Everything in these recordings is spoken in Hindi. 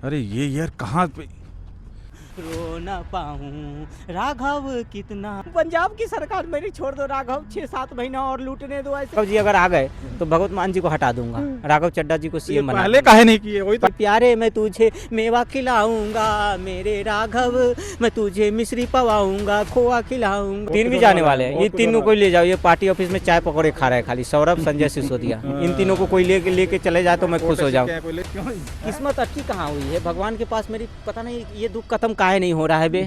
अरे ये यार कहाँ पे रो ना पाऊं राघव कितना। पंजाब की सरकार मेरी छोड़ दो राघव, 6-7 महीना और लूटने दो। राघव जी अगर आ गए तो भगवत मान जी को हटा दूंगा, राघव चड्ढा जी को सीएम बना पहले काहे नहीं किए? वही तो प्यारे मैं तुझे मेवा खिलाऊंगा मेरे राघव, मैं तुझे मिश्री पवाऊंगा, खोआ खिलाऊंगा। तीन भी जाने वाले हैं, ये तीनों को ले जाओ। ये पार्टी ऑफिस में चाय पकौड़े खा रहे हैं खाली, सौरभ संजय सिसोदिया। इन तीनों को कोई लेके चले जाए तो मैं खुश हो जाऊँ। किस्मत अटकी कहाँ हुई है भगवान के पास मेरी, पता नहीं ये दुख खत्म काहे नहीं हो रहा है बे,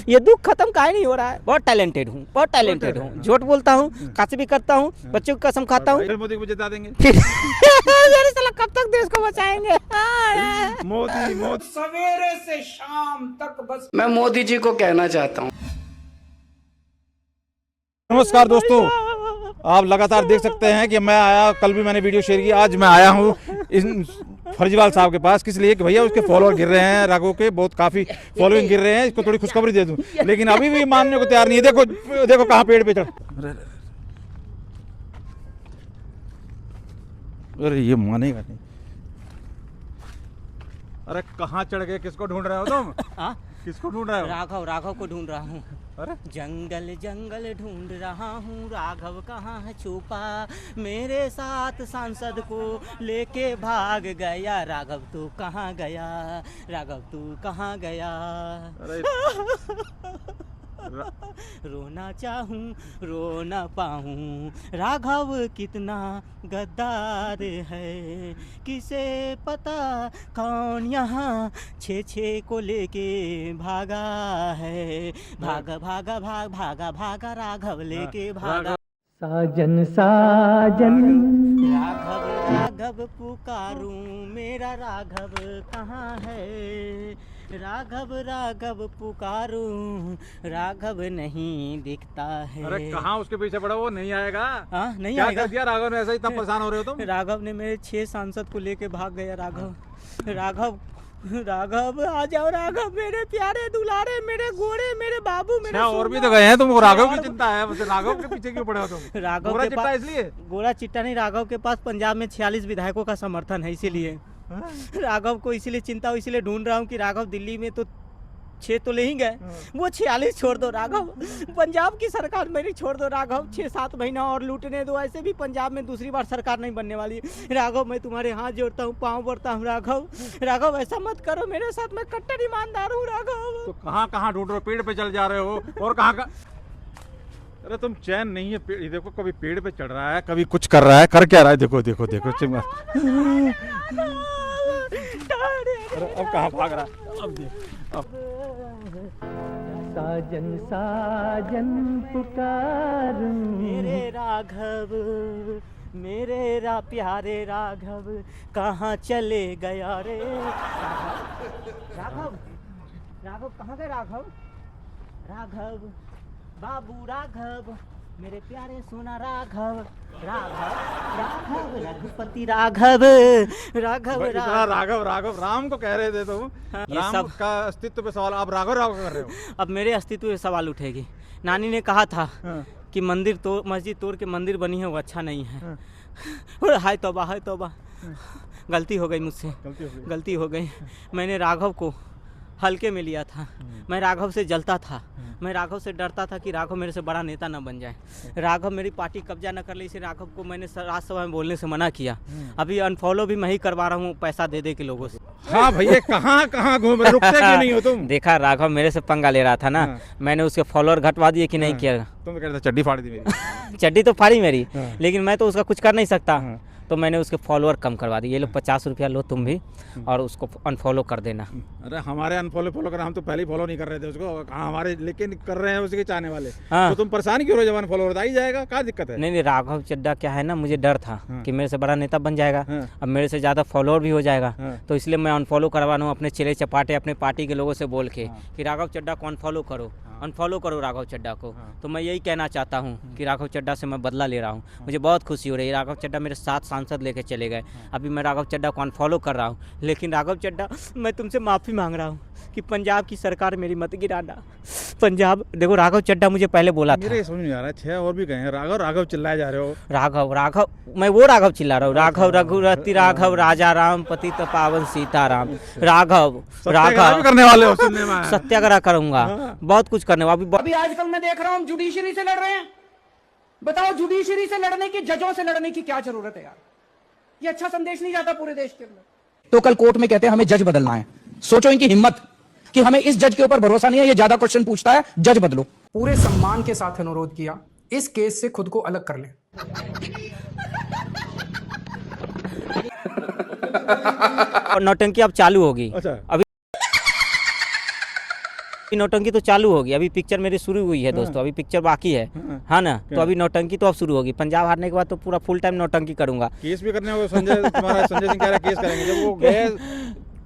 ये दुख खत्म काहे नहीं हो रहा है। बहुत टैलेंटेड हूँ, बहुत टैलेंटेड हूँ, झूठ बोलता हूँ, काशी भी करता हूँ, बच्चों की कसम खाता हूँ। मोदी को जिता देंगे। कब तक देश को बचाएंगे? मोदी सवेरे से शाम तक बस मैं मोदी जी को कहना चाहता हूँ। नमस्कार दोस्तों, आप लगातार देख सकते हैं कि मैं आया, कल भी मैंने वीडियो शेयर की, आज मैं आया हूँ इन फर्जीवाल साहब के पास। किस लिए कि भैया उसके फॉलोअर गिर रहे हैं, राघव के बहुत काफी फॉलोइंग गिर रहे हैं, इसको थोड़ी खुशखबरी दे दूं, लेकिन अभी भी मानने को तैयार नहीं है। देखो देखो कहाँ पेड़ पे चढ़, अरे ये मानेगा नहीं। अरे कहाँ चढ़ गए? किसको ढूंढ रहे हो तुम? किसको ढूंढ रहे हो? राघव को ढूंढ रहा हूँ। अरे जंगल जंगल ढूंढ रहा हूँ, राघव कहाँ है छुपा, मेरे साथ सांसद को लेके भाग गया, राघव तू कहाँ गया, राघव तू कहाँ गया। अरे रोना चाहूँ रो ना पाऊँ, राघव कितना गद्दार है, किसे पता कौन यहाँ 6-6 को लेके भागा है, भागा भागा भाग भागा भागा राघव लेके भागा। साजन साजन राघव राघव पुकारूं, मेरा राघव कहाँ है, राघव राघव पुकारूं, राघव नहीं दिखता है। अरे कहाँ उसके पीछे पड़ा? वो नहीं आएगा। हाँ नहीं क्या आएगा। कर दिया राघव ने? ऐसा इतना परेशान हो रहे हो तुम? राघव ने मेरे 6 सांसद को लेके भाग गया। राघव आ जाओ, राघव मेरे प्यारे दुलारे, मेरे गोरे, मेरे बाबू, मेरे और भी तो गए हैं तुमको, राघव की चिंता है? मुझे राघव के पीछे क्यों पड़े हो तुम? राघव गोरा के चिट्टा पास इसलिए? गोरा चिट्टा नहीं, राघव के पास पंजाब में 46 विधायकों का समर्थन है, इसीलिए राघव को इसीलिए चिंता हो, इसीलिए ढूंढ रहा हूँ कि राघव दिल्ली में तो 6 तो ले ही गए, वो 46 छोड़ दो राघव, पंजाब की सरकार मेरी छोड़ दो राघव, 6-7 महीना और लूटने दो। ऐसे भी पंजाब में दूसरी बार सरकार नहीं बनने वाली है। राघव मैं तुम्हारे हाथ जोड़ता हूँ, पाँव पड़ता हूँ राघव ऐसा मत करो मेरे साथ, मैं कट्टर ईमानदार हूँ राघव। तो कहाँ ढूंढ रहे हो? पेड़ पे चल जा रहे हो और कहाँ? अरे तुम चैन नहीं है। देखो कभी पेड़ पे चढ़ रहा है, कभी कुछ कर रहा है, कर क्या रहा है? देखो देखो देखो अरे अब कहाँ भाग रहा है? अब देख अब। साजन साजन पुकार मेरे राघव, मेरे प्यारे राघव कहाँ चले गया रे। राघव कहाँ गए? राघव बाबू राघव, मेरे प्यारे सोना राघव रघुपति राघव राम को कह रहे थे तुम। राम का अस्तित्व पे सवाल, आप राघव कर रहे हो। अब मेरे अस्तित्व पे सवाल उठेगी। नानी ने कहा था कि मस्जिद तोड़ के मंदिर बनी है वो अच्छा नहीं है। हाय तौबा, गलती हो गई मुझसे, गलती हो गई। मैंने राघव को हल्के में लिया था, मैं राघव से जलता था, मैं राघव से डरता था कि राघव मेरे से बड़ा नेता न बन जाए, राघव मेरी पार्टी कब्जा न कर ले, इसे राघव को मैंने राज्यसभा में बोलने से मना किया। अभी अनफॉलो भी मैं ही करवा रहा हूँ पैसा दे के लोगों से। हाँ भैया कहाँ घूम रहे, रुकते क्यों नहीं हो तुम? देखा राघव मेरे से पंगा ले रहा था ना, मैंने उसके फॉलोअर घटवा दिए कि नहीं किया। तुम तो कह रहे थे चड्डी फाड़ दी मेरी। चड्डी तो फाड़ी मेरी, लेकिन मैं तो उसका कुछ कर नहीं सकता, तो मैंने उसके फॉलोअर कम करवा दिए। ये लो 50 रुपया लो तुम भी, और उसको अनफॉलो कर देना। अरे हमारे अनफॉलो कर, हम तो पहले ही फॉलो नहीं कर रहे थे उसको, हमारे लेकिन कर रहे हैं उसके चाहने वाले। तो तुम परेशान क्यों हो? जब अनफॉलो आ ही जाएगा, क्या दिक्कत है? नहीं राघव चड्ढा क्या है ना, मुझे डर था कि मेरे से बड़ा नेता बन जाएगा, अब मेरे से ज़्यादा फॉलोअर भी हो जाएगा, तो इसलिए मैं अनफॉलो करवा रहा हूँ अपने चेले चपाटे अपने पार्टी के लोगों से बोल के कि राघव चड्ढा को अनफॉलो करो राघव चड्ढा को। तो मैं यही कहना चाहता हूँ कि राघव चड्ढा से मैं बदला ले रहा हूँ। मुझे बहुत खुशी हो रही है। राघव चड्ढा मेरे 7 सांसद लेके चले गए। अभी मैं राघव चड्ढा को अनफॉलो कर रहा हूँ, लेकिन राघव चड्ढा मैं तुमसे माफ़ी मांग रहा हूँ कि पंजाब की सरकार मेरी मत गिराना। पंजाब देखो, राघव चड्ढा मुझे पहले बोला था। मेरे समझ नहीं आ रहा है, 6 और भी कहे हैं राघव राघव चिल्लाए जा रहे हो। राघव राघव, मैं वो राघव चिल्ला रहा हूँ, राघव रघुरति राघव राजा राम पतित पावन सीताराम। राघव सत्याग्रह भी करने वाले हो सुनने में आया। सत्याग्रह करूंगा, बहुत कुछ करने वाला। अभी आजकल मैं देख रहा हूं जुडिशरी से लड़ रहे हैं। बताओ, जुडिशरी से लड़ने की, जजों से लड़ने की क्या जरूरत है यार? ये अच्छा संदेश नहीं जाता पूरे देश के अंदर। तो कल कोर्ट में कहते हैं हमें जज बदलना है। सोचो इनकी हिम्मत कि हमें इस जज के ऊपर भरोसा नहीं है, ये ज्यादा क्वेश्चन पूछता है, जज बदलो। पूरे सम्मान के साथ अनुरोध किया, इस केस से खुद को अलग कर लें। और नौटंकी अब चालू होगी। अच्छा। अभी नौटंकी तो चालू होगी, अभी पिक्चर मेरी शुरू हुई है दोस्तों, अभी पिक्चर बाकी है, हाँ ना। तो अभी नौटंकी तो अब शुरू होगी। पंजाब हारने के बाद तो पूरा फुल टाइम नौटंकी करूंगा। केस भी करने हो संजय, तुम्हारा संजय सिंह कह रहा है केस करेंगे। जब वो गए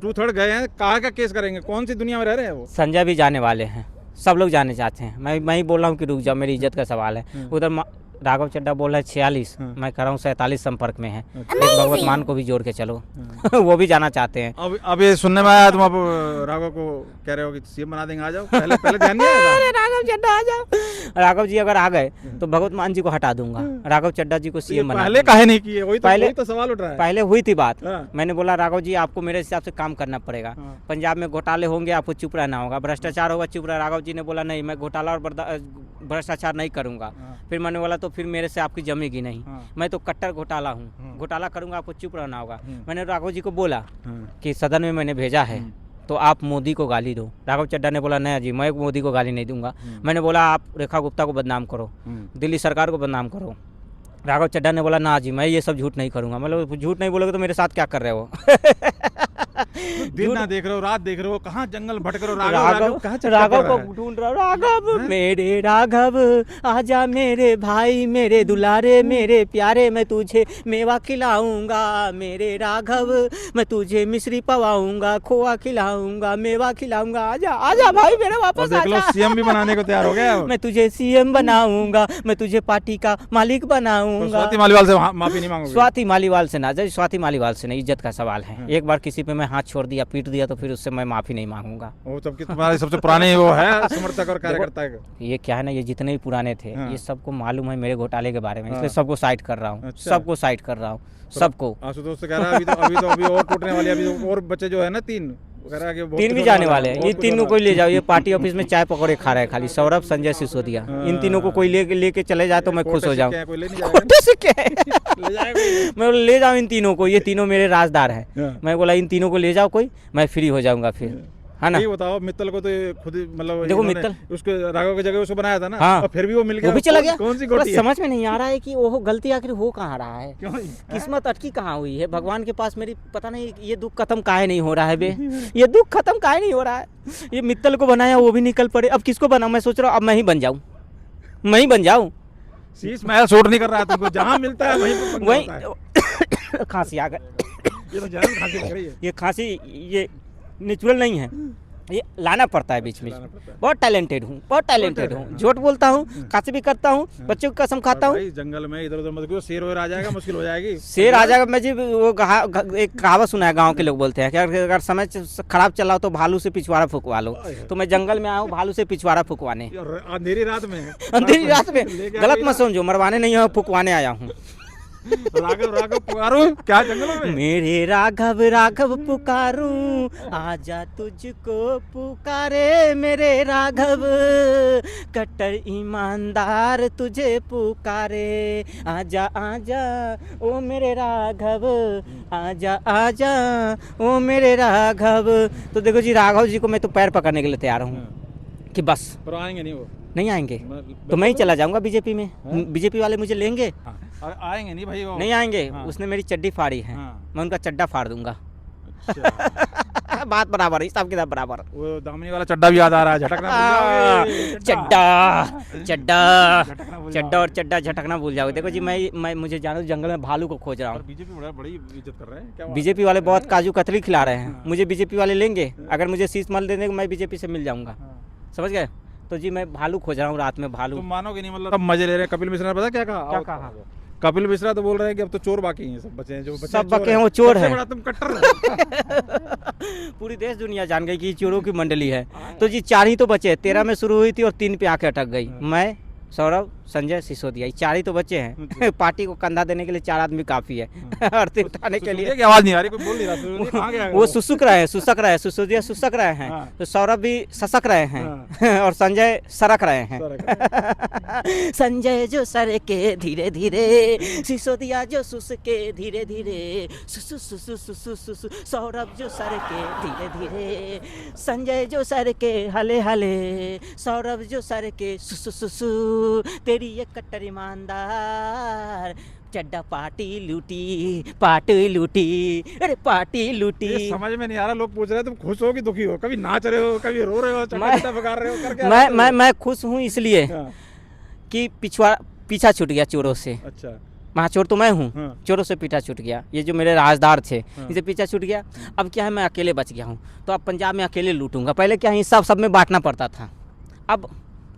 2/3 गए हैं, कहाँ का केस करेंगे? कौन सी दुनिया में रह रहे हैं वो? संजय भी जाने वाले हैं, सब लोग जाने चाहते हैं। मैं ही बोल रहा हूँ कि रुक जाओ, मेरी इज्जत का सवाल है। उधर राघव चड्ढा बोल रहा है 46, मैं कह रहा हूँ 47 संपर्क में है। भगवत मान को भी जोड़ के चलो, वो भी जाना चाहते हैं। अब ये सुनने में आया, तुम अब राघव को कह रहे हो कि सीएम बना देंगे, आ जाओ। पहले ध्यान नहीं आया राघव चड्ढा आ जाओ। राघव जी अगर आ गए तो भगवत मान जी को हटा दूंगा, राघव चड्ढा जी को सीएम बना। पहले काहे नहीं किए? वही तो सवाल उठ रहा है। पहले हुई थी बात, हाँ। मैंने बोला राघव जी आपको मेरे हिसाब से काम करना पड़ेगा। पंजाब में घोटाले होंगे, आपको चुप रहना होगा, भ्रष्टाचार होगा, चुप रहा। राघव जी ने बोला नहीं, मैं घोटाला और भ्रष्टाचार नहीं करूंगा। फिर मैंने बोला तो फिर मेरे से आपकी जमेगी नहीं, मैं तो कट्टर घोटाला हूँ, घोटाला करूंगा, आपको चुप रहना होगा। मैंने राघव जी को बोला कि सदन में मैंने भेजा है तो आप मोदी को गाली दो। राघव चड्ढा ने बोला नहीं जी, मैं मोदी को गाली नहीं दूंगा। मैंने बोला आप रेखा गुप्ता को बदनाम करो, दिल्ली सरकार को बदनाम करो। राघव चड्ढा ने बोला ना जी, मैं ये सब झूठ नहीं करूंगा। मतलब झूठ नहीं बोलोगे तो मेरे साथ क्या कर रहे हो? दिन ना देख रहे हो, रात देख रहे हो, कहाँ जंगल भटक रहे हो। राघव को ढूंढ रहा हूँ। राघव मेरे राघव आजा मेरे भाई, मेरे दुलारे, मेरे प्यारे, मैं तुझे मेवा खिलाऊंगा। मेरे राघव मैं तुझे मिश्री पवाऊंगा, खोआ खिलाऊंगा, मेवा खिलाऊंगा। आजा आजा भाई मेरे वापस आजा। सीएम भी बनाने को तैयार हो गया। मैं तुझे सीएम बनाऊंगा, मैं तुझे पार्टी का मालिक बनाऊंगा। स्वाति मालीवाल से माफी नहीं मांगोगे? स्वाति मालीवाल से ना जाए, स्वाति मालीवाल से नहीं, इज्जत का सवाल है। एक बार किसी पे मैं हाथ छोड़ दिया, पीट दिया, तो फिर उससे मैं माफी नहीं मांगूंगा। वो सबके तुम्हारे सबसे पुराने वो है समर्थक और कार्यकर्ता है। ये क्या है ना, ये जितने भी पुराने थे ये सबको मालूम है मेरे घोटाले के बारे में, इसलिए सबको साइड कर रहा हूँ। सबको साइड कर रहा हूँ, सबको। आशुतोष कह रहा है अभी और टूटने वाली, अभी तो और बच्चे जो है ना 3 भी जाने वाले हैं। ये तीनों को ले जाओ, ये पार्टी ऑफिस में चाय पकौड़े खा रहे हैं खाली, सौरभ, संजय, सिसोदिया। इन तीनों को कोई लेके चले जाए तो मैं खुश हो जाऊँ। मैं ले जाऊँ इन तीनों को, ये तीनों मेरे राजदार हैं। मैं बोला इन तीनों को ले जाओ कोई, मैं फ्री हो जाऊंगा फिर, है ना। ये बताओ, मित्तल को तो खुद मतलब देखो, मित्तल उसको राघव की जगह उसको बनाया था ना। हाँ। और फिर भी वो मिल गया, वो भी चला गया। कौन सी गोटी है? समझ में नहीं आ रहा है कि वो गलती आखिर हो कहाँ रहा है, किस्मत अटकी कहाँ हुई है। भगवान के पास मेरी पता नहीं ये दुख खत्म काहे नहीं हो रहा है बे, ये दुख खत्म काहे नहीं हो रहा है। ये मित्तल को बनाया, वो भी निकल पड़े। अब किसको बनाऊं? मैं सोच रहा हूँ अब मैं ही बन जाऊँ, मैं ही बन जाऊँ। शीश महल शूट नहीं कर रहा है तुमको, जहाँ मिलता है वही। खांसी आ गई, ये खांसी ये नेचुरल नहीं है, ये लाना पड़ता है बीच में। बहुत टैलेंटेड हूँ, बहुत टैलेंटेड हूँ, झूठ बोलता हूँ, खांसी भी करता हूँ, बच्चों की कसम खाता हूँ। जंगल में इधर उधर मत, शेर आ जाएगा, मुश्किल हो जाएगी। शेर आ जाएगा। मैं जी वो एक कहावत सुना है, गांव के लोग बोलते हैं कि अगर समय खराब चला हो तो भालू से पिछवाड़ा फुकवा लो। तो मैं जंगल में आया हूँ भालू से पिछवाड़ा फुकवाने, अंधेरी रात में। अंधेरी रात में गलत मत समझो, मरवाने नहीं है, फुकवाने आया हूँ। राघव राघव पुकारूं क्या जंगलों में? मेरे राघव राघव पुकारूं, आजा तुझको पुकारे मेरे राघव, कट्टर ईमानदार तुझे पुकारे। आजा आजा ओ मेरे राघव, आजा आजा ओ मेरे राघव। तो देखो जी, राघव जी को मैं तो पैर पकड़ने के लिए तैयार हूँ कि बस। पर आएंगे नहीं, वो नहीं आएंगे तो मैं ही चला जाऊंगा बीजेपी में। बीजेपी वाले मुझे लेंगे? आएंगे नहीं भाई, वो नहीं आएंगे। उसने मेरी चड्डी फाड़ी है, मैं उनका चड्डा फाड़ दूंगा। अच्छा। बात बराबर, हिसाब किताब बराबर। वो दामनी वाला चड्डा भी याद आ रहा है, झटकना चड्डा चड्डा चड्डा और चड्डा झटकना भूल जाओगे। देखो जी, मैं मुझे जानो जंगल में भालू को खोज रहा हूँ। बीजेपी बड़ी इज्जत कर रहे हैं क्या? बीजेपी वाले बहुत काजू कतली खिला रहे हैं मुझे, बीजेपी वाले लेंगे। अगर मुझे शीश मल देने मैं बीजेपी से मिल जाऊंगा, समझ गए। तो जी मैं भालू खोज रहा हूँ रात में, भालू। तुम मानोगे नहीं, मतलब अब मजे ले रहे हैं। कपिल मिश्रा ने पता क्या कहा? कपिल मिश्रा तो बोल रहे हैं कि अब तो चोर बाकी हैं, सब बचे हैं, जो बचे सब चोर बचे हैं वो चोर सबसे हैं। बड़ा तुम कट्टर पूरी देश दुनिया जान गई कि चोरों की मंडली है। तो जी 4 ही तो बचे, 13 में शुरू हुई थी और 3 पे आके अटक गई। मैं, सौरभ, संजय, सिसोदिया, ये 4 ही तो बचे हैं। पार्टी को कंधा देने के लिए 4 आदमी काफी है। अर्थी उठाने के लिए की आवाज नहीं आ रही, कोई बोल नहीं रहा, सुसुदिया कहाँ गया वो सुसुक रहे हैं, सुसक रहे हैं, सिसोदिया सुसक रहे हैं, हाँ। तो सौरभ भी ससक रहे हैं और संजय सरक रहे हैं। संजय जो सर के धीरे धीरे, सिसोदिया जो सुस के धीरे धीरे, सुसु सुसु सुसु सुसु, सौरभ जो सर के धीरे धीरे, संजय जो सर के हले हले, सौरभ जो सर के सुसु सुसु, तेरी ये कट्टर ईमानदार चड्डा पार्टी लूटी, अरे पार्टी लूटी। ये समझ में नहीं आ रहा, लोग पूछ रहे हैं तुम खुश हो कि दुखी हो, कभी नाच रहे हो, कभी रो रहे हो, चटा पकार रहे हो, करके मैं खुश हूँ इसलिए हाँ। कि पीछा छूट गया चोरों से। अच्छा, महाचोर तो मैं हूँ, हाँ। चोरों से पीछा छूट गया। ये जो मेरे राजदार थे, हाँ। इसे पीछा छूट गया। अब क्या है, मैं अकेले बच गया हूँ, तो अब पंजाब में अकेले लूटूंगा। पहले क्या है, सब में बांटना पड़ता था, अब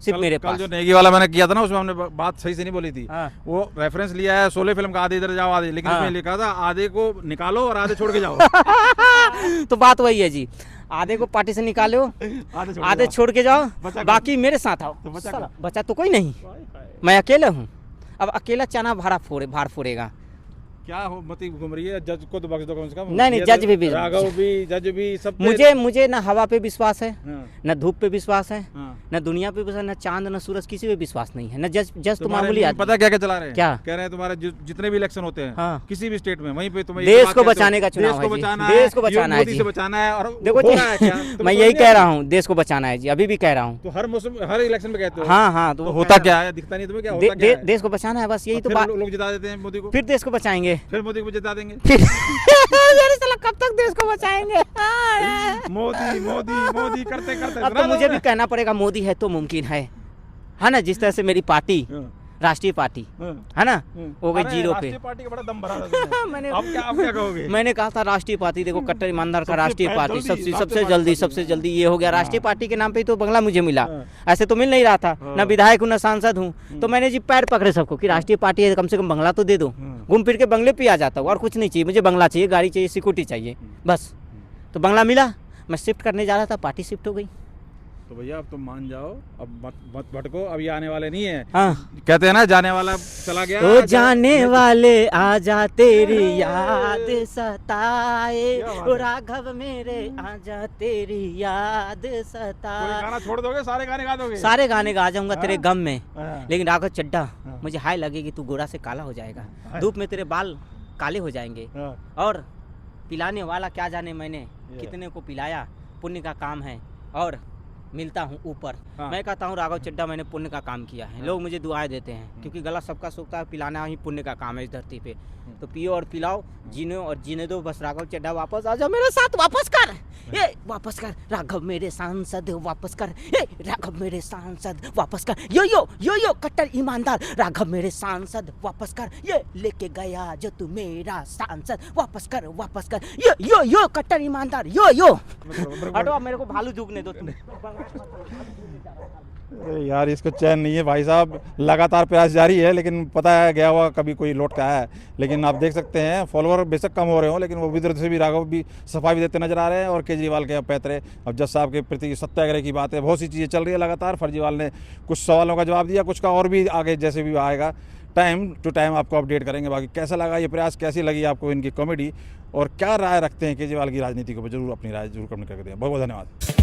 सिर्फ मेरे कल पास। जो नेगी वाला मैंने किया था ना, उसमें हमने बात सही से नहीं बोली थी। हाँ। वो रेफरेंस लिया है शोले फिल्म का, आधे इधर जाओ आधे, लेकिन हाँ। उसमें लिखा था आधे को निकालो और आधे छोड़ के जाओ। तो बात वही है जी, आधे को पार्टी से निकालो, आधे छोड़ के जाओ, बचा बाकी मेरे साथ आओ। तो बचा साला, बचा तो कोई नहीं, मैं अकेला हूँ। अब अकेला चना भार फोड़ेगा। क्या हो मती घूम रही है, जज को तो बख्श दो कम से कम। नहीं, ये जज तो भी राघव भी, जज भी, सब पे- मुझे न हवा पे विश्वास है, हाँ, न धूप पे विश्वास है, हाँ। न दुनिया पे विश्वास, न चांद न सूरज, किसी पे विश्वास नहीं है। न जज तो तुम्हारे मामूली मुंह में आदमी। पता क्या क्या चला रहे हैं? क्या? कह रहे हैं तुम्हारे जितने भी इलेक्शन होते हैं, हाँ। किसी भी स्टेट में, वहीं पे तुम्हें देश को बचाने का चुनाव देश है को जी, बचाना देश को है, बचाना है मोदी जी। से बचाना है। और देखो हो रहा है क्या? जी, तुम्हें मैं समझ यही नहीं कह आ रहा हूँ, देश को बचाना है जी, अभी भी कह रहा हूँ। तो हर मौसम, हर इलेक्शन में कहते हो। हाँ, तो वो होता कह क्या है, दिखता नहीं तुम्हें, क्या होता क्या है? देश को बचाना है, बस यही और तो फिर बात। लोग जिता देते हैं मोदी को, फिर देश को बचाएंगे। फिर मोदी को जिता देंगे। फिर यार साला कब तक देश को बचाएंगे? मोदी मोदी मोदी करते करते अब तो मुझे भी कहना पड़ेगा, मोदी है तो मुमकिन है ना। जिस तरह से मेरी पार्टी, राष्ट्रीय पार्टी है ना, हो गई जीरो पे। राष्ट्रीय पार्टी का बड़ा दम भरा था तुमने। मैंने अब क्या कहोगे? मैंने कहा था राष्ट्रीय पार्टी, देखो कट्टर ईमानदार का सबसे राष्ट्रीय पहले पार्टी, जल्दी, सबसे जल्दी ये हो गया। राष्ट्रीय पार्टी के नाम पे ही तो बंगला मुझे मिला, हाँ। ऐसे तो मिल नहीं रहा था। हाँ। ना विधायक हूँ, ना सांसद हूँ, तो मैंने जी पैर पकड़े सबको कि राष्ट्रीय पार्टी है, कम से कम बंगला तो दे दो। हाँ। घूम फिर के बंगले पे आ जाता हूँ, और कुछ नहीं चाहिए मुझे, बंगला चाहिए, गाड़ी चाहिए, सिक्योरिटी चाहिए, बस। तो बंगला मिला, मैं शिफ्ट करने जा रहा था, पार्टी शिफ्ट हो गई। तो भैया अब तुम मान जाओ, अब मत भटको, अब ये आने वाले नहीं है। हाँ, कहते हैं ना, जाने वाला चला गया। ओ जाने वाले आजा, तेरी याद सताए, ओ राघव मेरे आजा, तेरी याद कोई सताए। गाना छोड़ दोगे, सारे गाने गा दोगे? सारे गाने गा जाऊंगा तेरे गम में, हाँ। लेकिन राघव चड्डा, हाँ। मुझे हाय लगेगी, तू गोरा से काला हो जाएगा, हाँ। धूप में तेरे बाल काले हो जाएंगे, हाँ। और पिलाने वाला क्या जाने मैंने कितने को पिलाया, पुण्य का काम है और मिलता हूँ ऊपर। हाँ। मैं कहता हूँ राघव चड्डा, मैंने पुण्य का काम किया है। लोग मुझे दुआएं देते हैं, क्योंकि गला सबका सूखता है, पिलाना ही पुण्य का काम है इस धरती पे। तो पियो और पिलाओ, जीनो और जीने दो, बस राघव चड्डा वापस आ जाओ मेरे साथ, वापस कर, ये वापस कर, राघव मेरे सांसद वापस कर, ये राघव मेरे सांसद वापस कर, यो कट्टर ईमानदार, राघव मेरे सांसद वापस कर, ये लेके गया जो तू मेरा सांसद, वापस कर, यो कट्टर ईमानदार, यो। हटो, अब मेरे को भालू जुगने दो तुम। अरे यार, इसको चैन नहीं है भाई साहब, लगातार प्रयास जारी है, लेकिन पता है गया हुआ कभी कोई लौट के आया है। लेकिन आप देख सकते हैं, फॉलोअर बेशक कम हो रहे हो, लेकिन वो विद्रोह से भी राघव भी सफाई भी देते नजर आ रहे हैं। और केजरीवाल के पैतरे, अब जज साहब के प्रति सत्याग्रह की बात है, बहुत सी चीज़ें चल रही है लगातार। फर्जीवाल ने कुछ सवालों का जवाब दिया, कुछ का और भी आगे जैसे भी आएगा, टाइम टू टाइम आपको अपडेट करेंगे। बाकी कैसा लगा ये प्रयास, कैसी लगी आपको इनकी कॉमेडी, और क्या राय रखते हैं केजरीवाल की राजनीति को, जरूर अपनी राय जरूर कमेंट करके दें। बहुत बहुत धन्यवाद।